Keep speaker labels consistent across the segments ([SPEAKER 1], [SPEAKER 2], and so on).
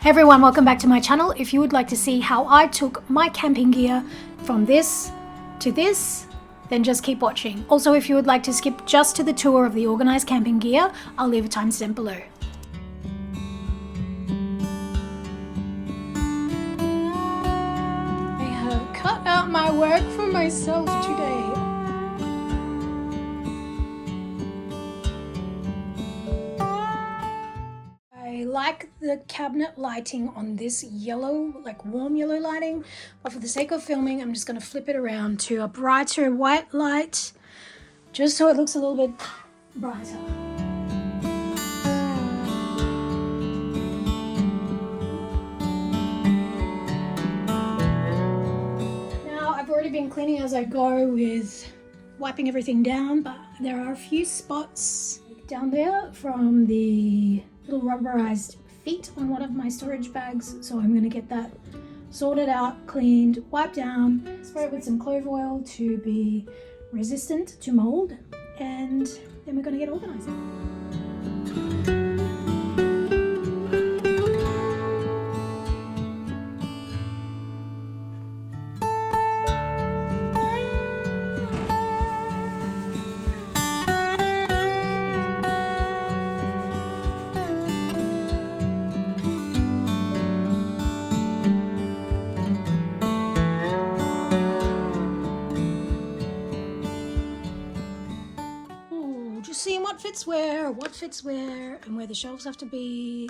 [SPEAKER 1] Hey everyone, welcome back to my channel. If you would like to see how I took my camping gear from this to this, then just keep watching. Also, if you would like to skip just to the tour of the organized camping gear, I'll leave a timestamp below. I have cut out my work for myself today. I like the cabinet lighting on this yellow, like warm yellow lighting, but for the sake of filming, I'm just going to flip it around to a brighter white light, just so it looks a little bit brighter. Now, I've already been cleaning as I go with wiping everything down, but there are a few spots down there from the little rubberized feet on one of my storage bags, so I'm going to get that sorted out, cleaned, wiped down, spray it with some clove oil to be resistant to mold, and then we're going to get organized. Seeing what fits where, and where the shelves have to be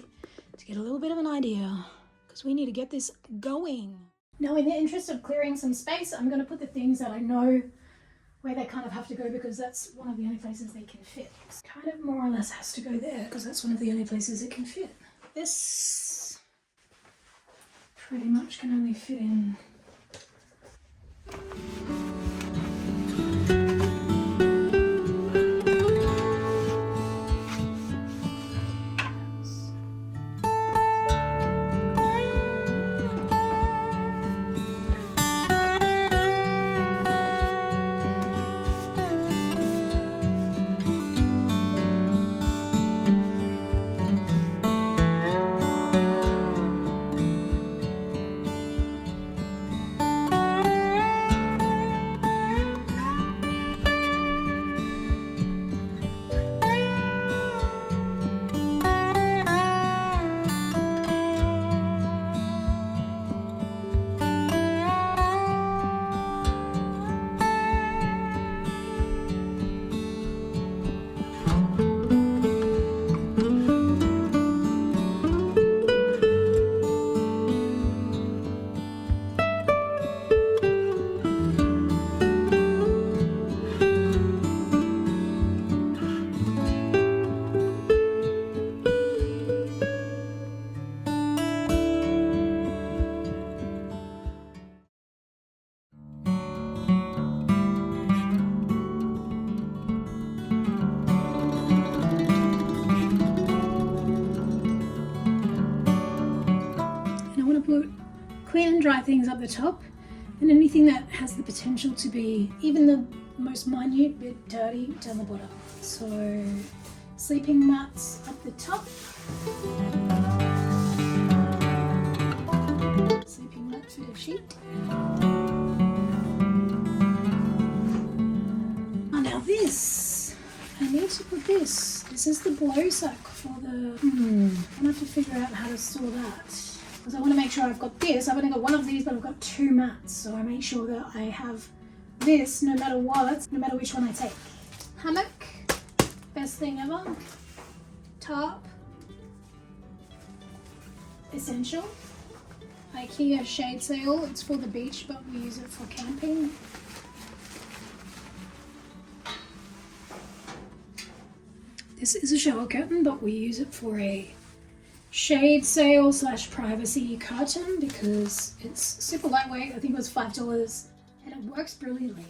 [SPEAKER 1] to get a little bit of an idea, because we need to get this going. Now, in the interest of clearing some space, I'm going to put the things that I know where they kind of have to go, because that's one of the only places they can fit. It's kind of more or less has to go there, because that's one of the only places it can fit. This pretty much can only fit in. Clean and dry things up the top, and anything that has the potential to be even the most minute bit dirty down the bottom. So sleeping mats up the top, sleeping mat fitted sheet. Oh, now this, I need to put this is the blow sack for the, I'm gonna have to figure out how to store that. Because I want to make sure I've got this. I've only got one of these, but I've got two mats, so I make sure that I have this no matter what, no matter which one I take. Hammock, best thing ever. Tarp, essential. Ikea shade sail, it's for the beach, but we use it for camping. This is a shower curtain, but we use it for a shade sail / privacy curtain because it's super lightweight. I think it was $5 and it works brilliantly.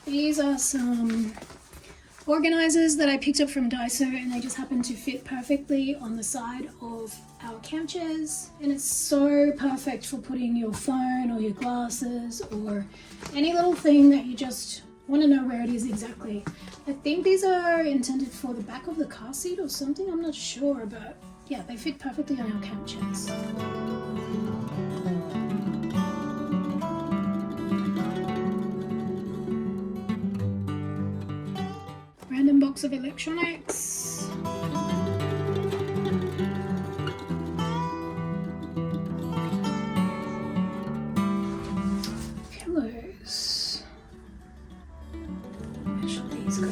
[SPEAKER 1] These are some organizers that I picked up from Daiso, and they just happen to fit perfectly on the side of our camp chairs, and it's so perfect for putting your phone or your glasses or any little thing that you just want to know where it is exactly. I think these are intended for the back of the car seat or something, I'm not sure, but Yeah, they fit perfectly on our camp chairs. Random box of electronics. Pillows. Where shall these go?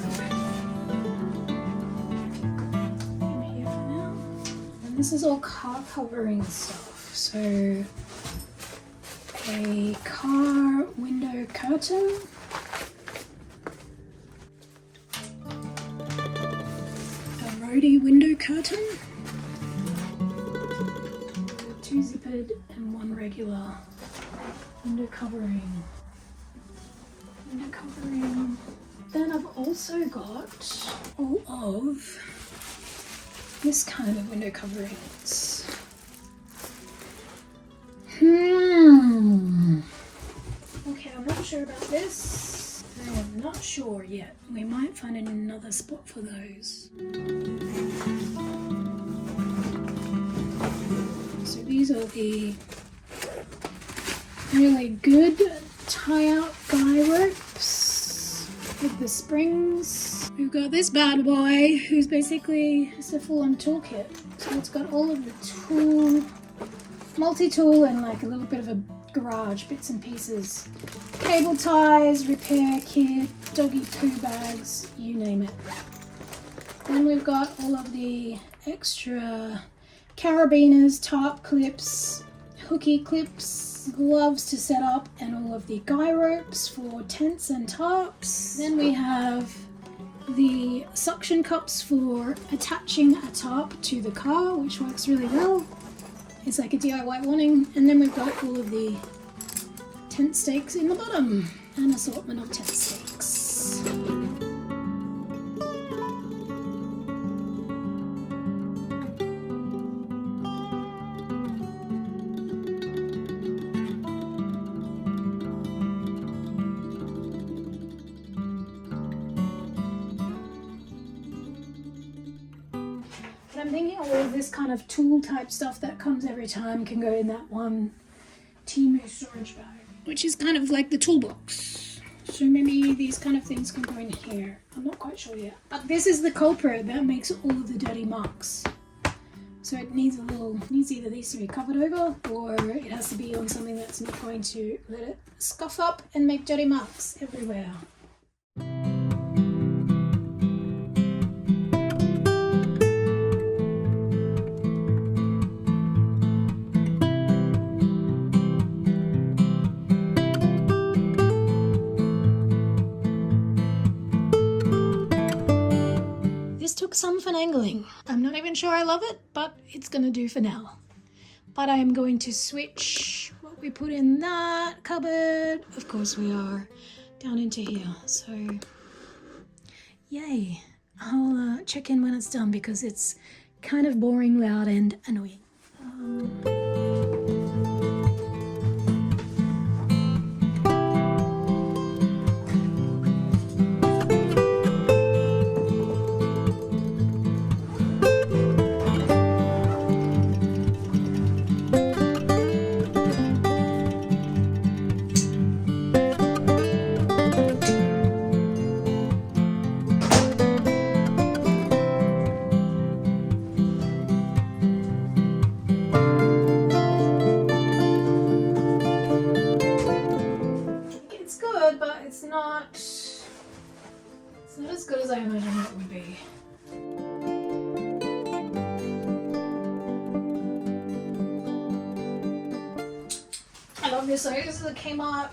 [SPEAKER 1] In here for now. And this is all car covering stuff. So a car window curtain. Window curtain, two zippered and one regular window covering. Then I've also got all of this kind of window coverings. Okay, I'm not sure about this. I am not sure yet. We might find another spot for those. So these are the really good tie-out guy ropes with the springs. We've got this bad boy who's basically just a full-on toolkit. So it's got all of the tool, multi-tool, and like a little bit of a garage bits and pieces. Cable ties, repair kit, doggy poo bags, you name it. Then we've got all of the extra carabiners, tarp clips, hooky clips, gloves to set up, and all of the guy ropes for tents and tarps. Then we have the suction cups for attaching a tarp to the car, which works really well. It's like a DIY awning. And then we've got all of the tent stakes in the bottom, an assortment of tent stakes. I'm thinking all of this kind of tool type stuff that comes every time can go in that one Timu storage bag, which is kind of like the toolbox. So maybe these kind of things can go in here. I'm not quite sure yet. But this is the culprit that makes all of the dirty marks. So it needs either these to be covered over, or it has to be on something that's not going to let it scuff up and make dirty marks everywhere. Some finagling. I'm not even sure I love it, but it's gonna do for now. But I am going to switch what we put in that cupboard. Of course we are down into here. So yay. I'll check in when it's done because it's kind of boring, loud, and annoying. It's not as good as I imagined it would be. I love this. So this is a Kmart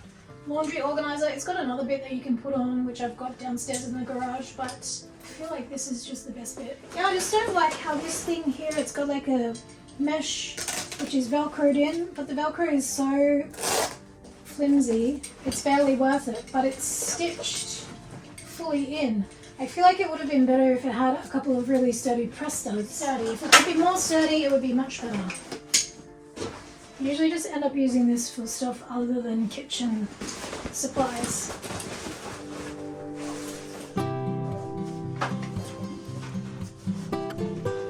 [SPEAKER 1] laundry organizer. It's got another bit that you can put on, which I've got downstairs in the garage, but I feel like this is just the best bit. Yeah, I just don't like how this thing here, it's got like a mesh which is velcroed in, but the velcro is so flimsy, it's barely worth it, but it's stitched fully in. I feel like it would have been better if it had a couple of really sturdy press studs. If it could be more sturdy, it would be much better. I usually just end up using this for stuff other than kitchen supplies.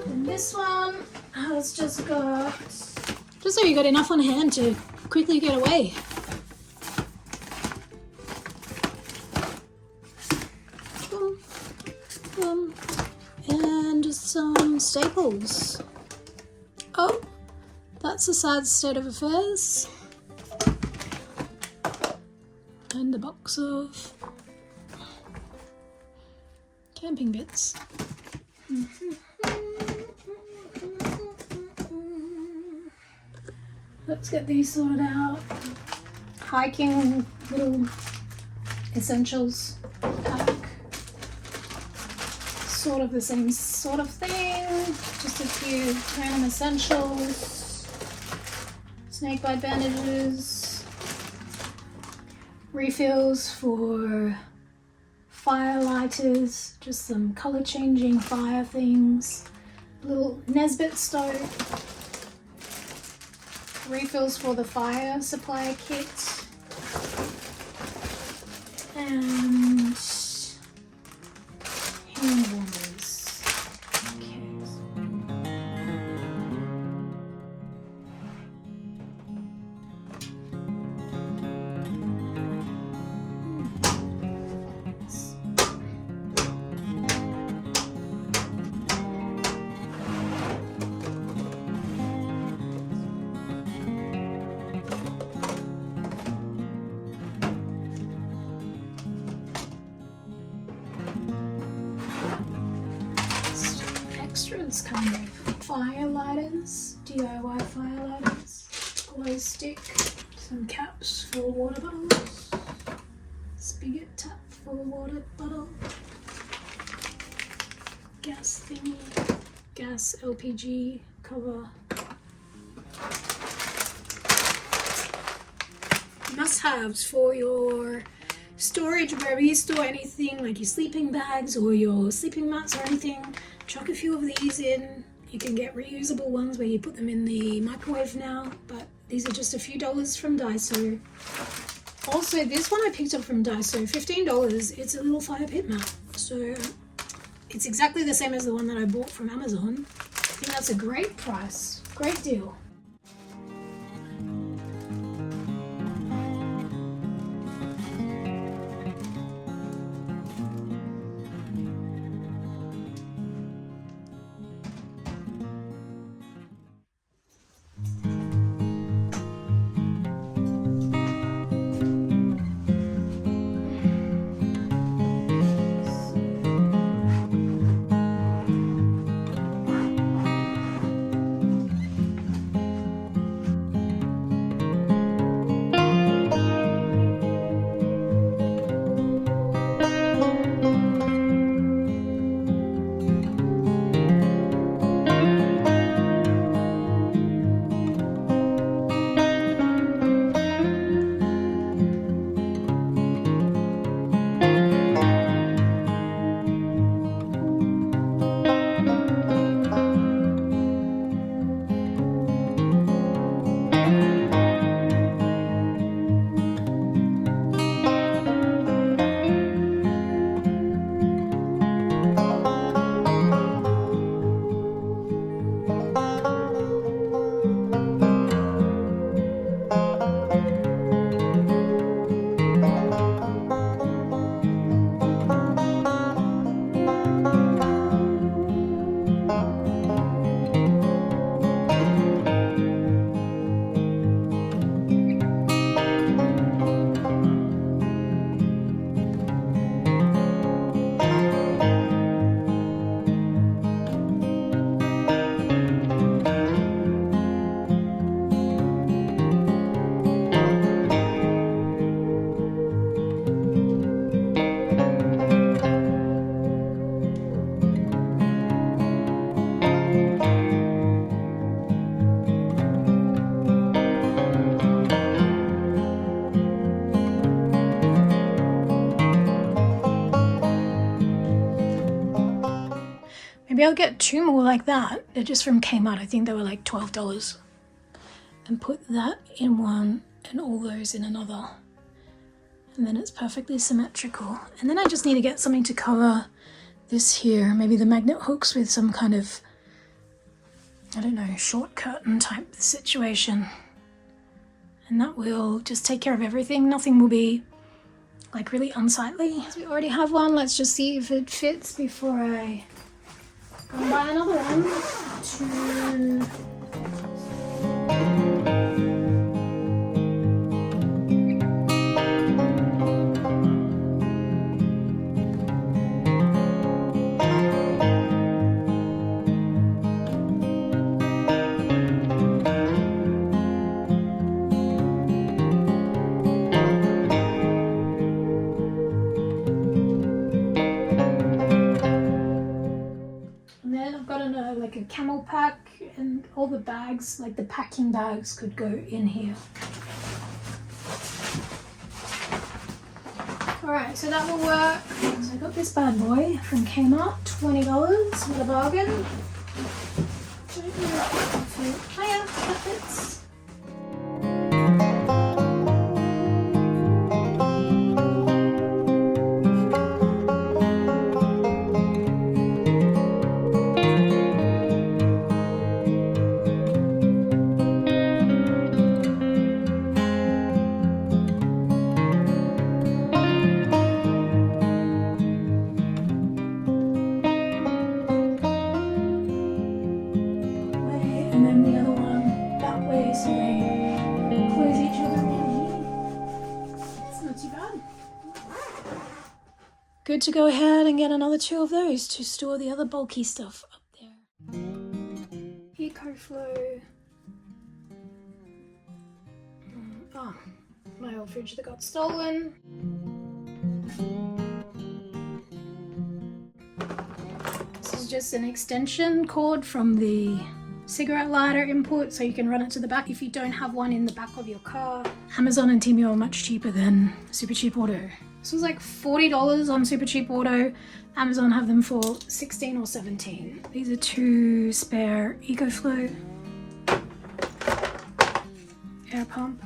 [SPEAKER 1] And this one, has just got, just so you got enough on hand to quickly get away. Boom, boom, and just some staples. Oh, that's a sad state of affairs. And a box of camping bits. Let's get these sorted out. Hiking little essentials pack. Sort of the same sort of thing. Just a few random essentials. Snake bite bandages. Refills for fire lighters. Just some color changing fire things. Little Nesbit stove. Refills for the fire supply kit, and hand warmers. Okay. Extras kind of fire lighters, DIY fire lighters, glow stick, some caps for water bottles, spigot tap for water bottle, gas thingy, gas LPG cover. Must-haves for your storage, wherever you store anything like your sleeping bags or your sleeping mats or anything. Chuck a few of these in. You can get reusable ones where you put them in the microwave now, but these are just a few dollars from Daiso. Also, this one I picked up from Daiso, $15. It's a little fire pit mat, so it's exactly the same as the one that I bought from Amazon. I think that's a great price, great deal. Maybe I'll get 2 more like that. They're just from Kmart. I think they were like $12. And put that in one and all those in another. And then it's perfectly symmetrical. And then I just need to get something to cover this here. Maybe the magnet hooks with some kind of I don't know, short curtain type situation. And that will just take care of everything. Nothing will be like really unsightly. As we already have one, let's just see if it fits before I go and buy another one. Like a camel pack, and all the bags, like the packing bags, could go in here. Alright, so that will work. So I got this bad boy from Kmart, $20, what a bargain. Oh yeah, that fits. And then the other one that way, so they close each other in. It's not too bad. Good to go ahead and get another 2 of those to store the other bulky stuff up there. EcoFlow. Oh, my old fridge that got stolen. This is just an extension cord from the cigarette lighter input, so you can run it to the back if you don't have one in the back of your car. Amazon and Temu are much cheaper than Super Cheap Auto. This was like $40 on Super Cheap Auto. Amazon have them for $16 or $17. These are 2 spare EcoFlow. Air pump.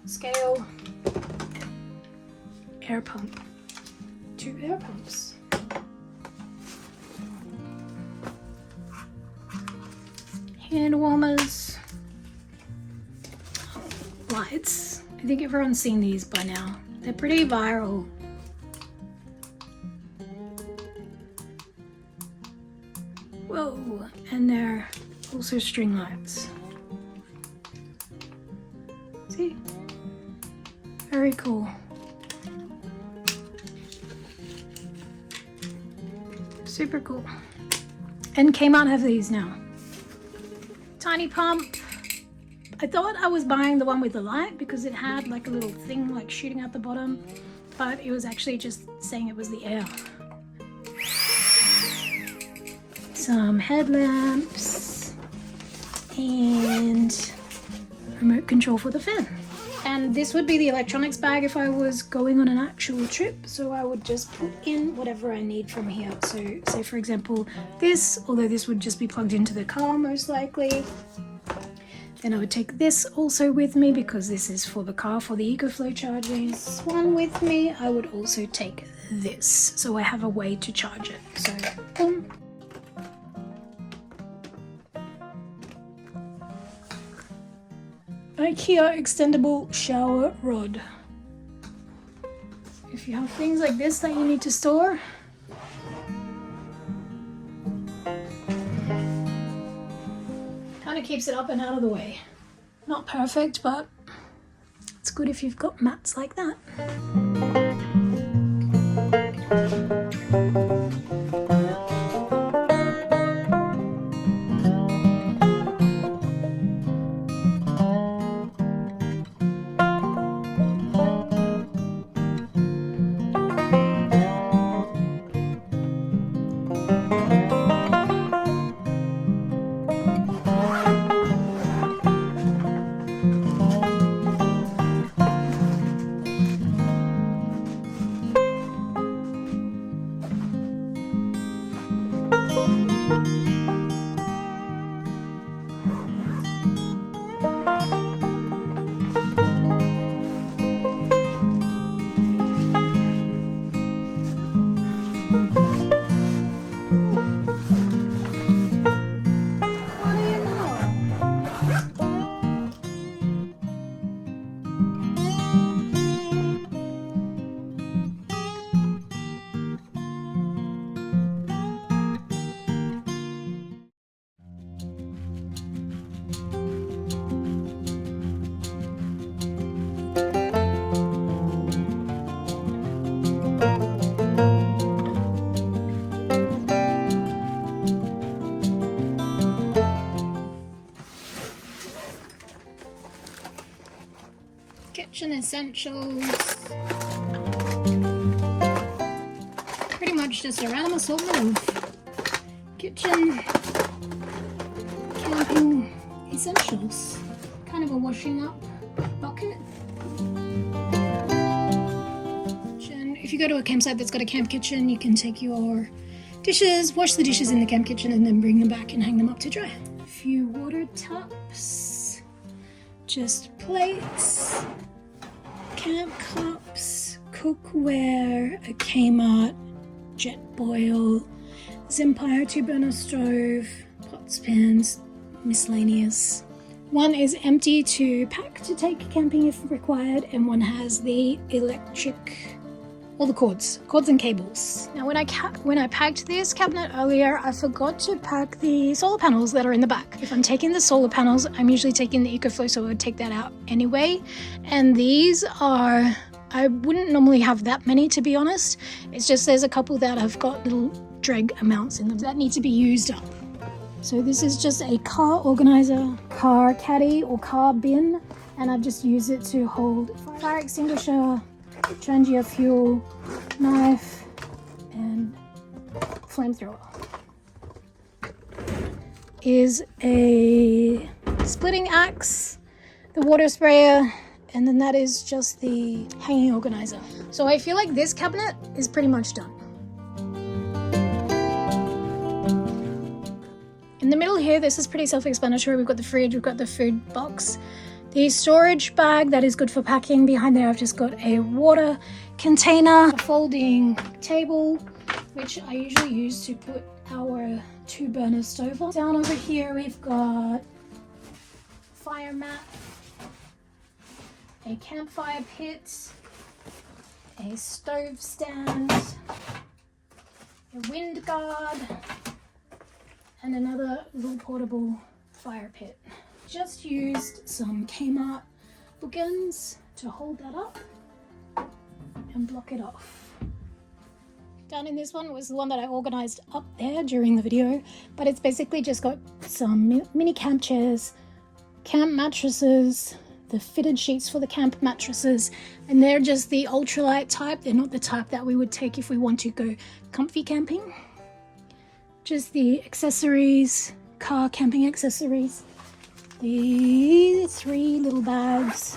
[SPEAKER 1] Scale. Air pump. 2 air pumps. Hand warmers, lights. I think everyone's seen these by now. They're pretty viral. Whoa, and they're also string lights. See? Very cool. Super cool. And Kmart have these now. Tiny pump. I thought I was buying the one with the light because it had like a little thing like shooting out the bottom, but it was actually just saying it was the air. Some headlamps and remote control for the fan. And this would be the electronics bag if I was going on an actual trip, so I would just put in whatever I need from here. So say for example this, although this would just be plugged into the car most likely. Then I would take this also with me because this is for the car for the EcoFlow charging. This one with me, I would also take this so I have a way to charge it. So boom. Ikea extendable shower rod. If you have things like this that you need to store, kind of keeps it up and out of the way. Not perfect, but it's good if you've got mats like that. Kitchen essentials. Pretty much just a random assortment of kitchen camping essentials. Kind of a washing up bucket. If you go to a campsite that's got a camp kitchen, you can take your dishes, wash the dishes in the camp kitchen, and then bring them back and hang them up to dry. A few water taps, just plates, camp cups, cookware, a Kmart jet boil, Empire 2-burner stove, pots, pans, miscellaneous. One is empty to pack to take camping if required, and one has the electric, all the cords and cables. Now when I packed this cabinet earlier, I forgot to pack the solar panels that are in the back. If I'm taking the solar panels, I'm usually taking the EcoFlow, so I would take that out anyway. And these are, I wouldn't normally have that many, to be honest. It's just there's a couple that have got little drag amounts in them that need to be used up. So this is just a car organizer, car caddy or car bin, and I've just used it to hold fire extinguisher, Trangia fuel, knife, and flamethrower. Is a splitting axe, the water sprayer, and then that is just the hanging organizer. So I feel like this cabinet is pretty much done. In the middle here, this is pretty self-explanatory. We've got the fridge, we've got the food box, the storage bag that is good for packing. Behind there I've just got a water container, a folding table, which I usually use to put our 2-burner stove on. Down over here we've got fire mat, a campfire pit, a stove stand, a wind guard, and another little portable fire pit. Just used some Kmart bookends to hold that up and block it off. Down in this one was the one that I organized up there during the video, but it's basically just got some mini camp chairs, camp mattresses, the fitted sheets for the camp mattresses, and they're just the ultralight type. They're not the type that we would take if we want to go comfy camping. Just the accessories, car camping accessories. The 3 little bags.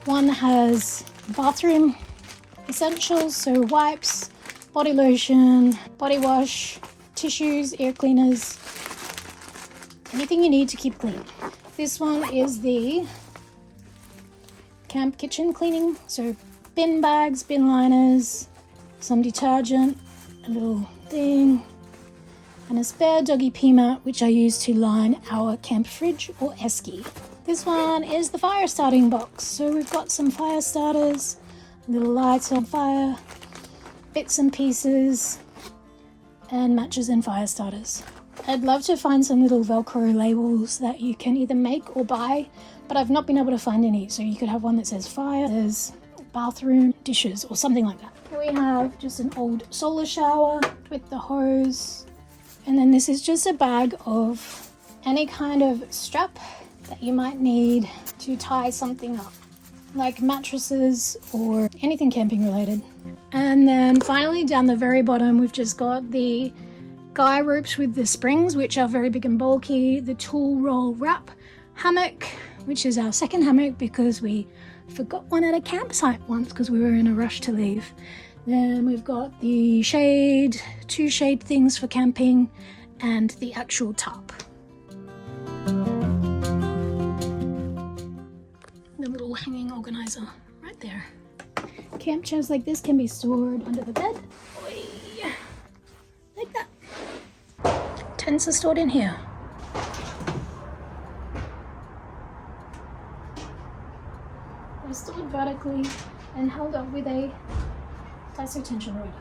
[SPEAKER 1] One has bathroom essentials, so wipes, body lotion, body wash, tissues, air cleaners, anything you need to keep clean. This one is the camp kitchen cleaning, so bin bags, bin liners, some detergent, a little thing, and a spare doggy pee mat, which I use to line our camp fridge or esky. This one is the fire starting box. So we've got some fire starters, little lights on fire, bits and pieces, and matches and fire starters. I'd love to find some little Velcro labels that you can either make or buy, but I've not been able to find any. So you could have one that says fire, there's bathroom, dishes, or something like that. Here we have just an old solar shower with the hose. And then this is just a bag of any kind of strap that you might need to tie something up, like mattresses or anything camping related. And then finally down the very bottom, we've just got the guy ropes with the springs, which are very big and bulky, the tool roll wrap hammock, which is our second hammock because we forgot one at a campsite once because we were in a rush to leave. Then we've got the shade, 2 shade things for camping, and the actual tarp. The little hanging organizer right there. Camp chairs like this can be stored under the bed. Like that. Tents are stored in here. They're stored vertically and held up with a Tiso tension rod.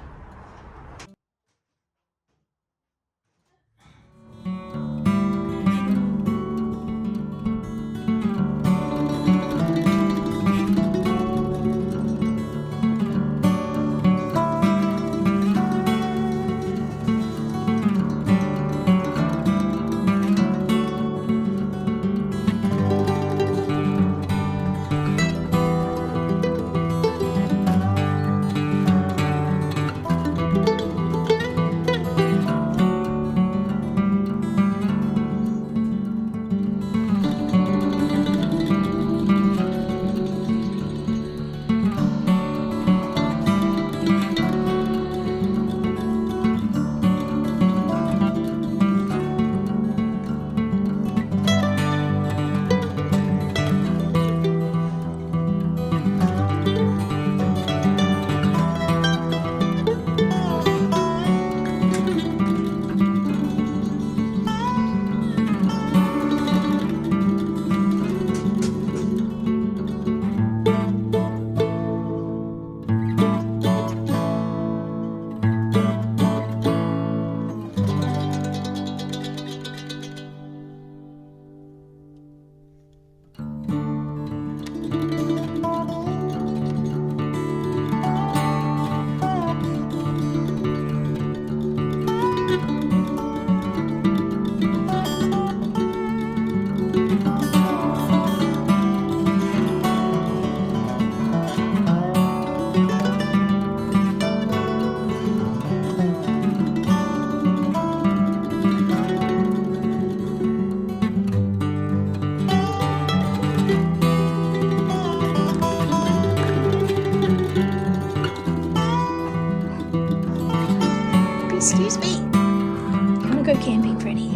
[SPEAKER 2] Excuse me.
[SPEAKER 1] You want to go camping, Freddie?